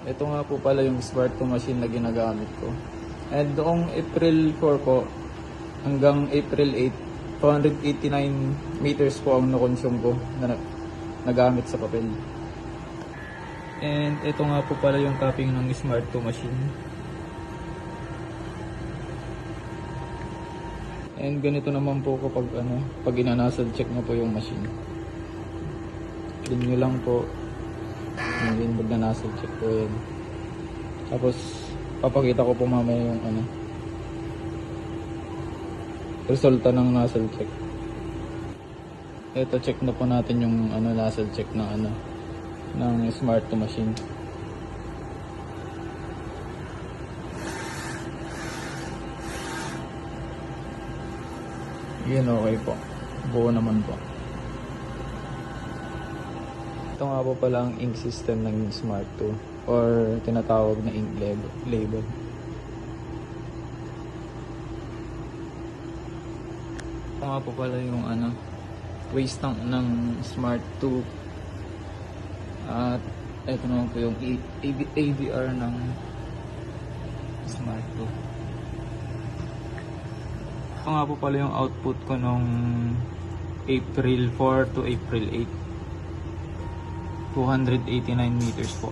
Ito nga po pala yung Smart 2 machine na ginagamit ko. And noong April 4 po hanggang April 8, 289 meters po ang na-consume ko na nagamit sa papel. And ito nga po pala yung topping ng Smart 2 machine. And ganito naman po kapag pag inanasal check na po yung machine. Clean nyo lang po. Ngayon pag nanasal check po yan. Tapos papakita ko po mamaya yung resulta ng nasal check. Ito check na po natin yung nasal check ng ng Smart 2 machine. Yun, okay po. Buo naman po. Ito nga po pala ang ink system ng Smart 2 or tinatawag na ink label. Ito nga po pala yung waste tank ng Smart 2. At ito naman po yung ABR ng Smart 2. Ito nga po pala yung output ko nung April 4 to April 8. 289 meters po.